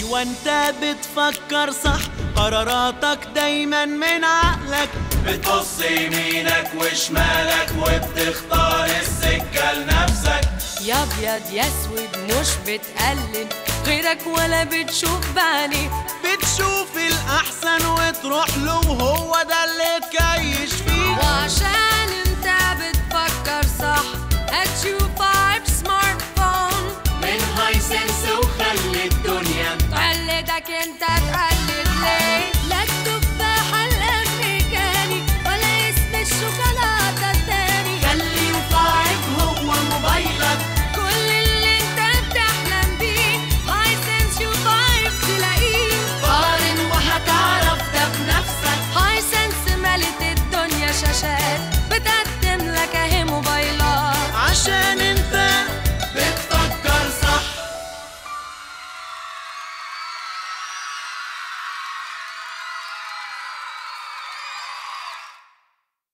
أيوة أنت بتفكر صح، قراراتك دايما من عقلك، بتبص يمينك وشمالك وبتختار السكة لنفسك. يا ابيض يا اسود مش بتقلد غيرك ولا بتشوف بعينيك، بتشوف الأحسن وتروح له وهو ده اللي تكيش فيه. وعشان انت بتفكر صح هاتشو 5 سمارت فون من هاي سنس وخلي الدنيا تقلدك انت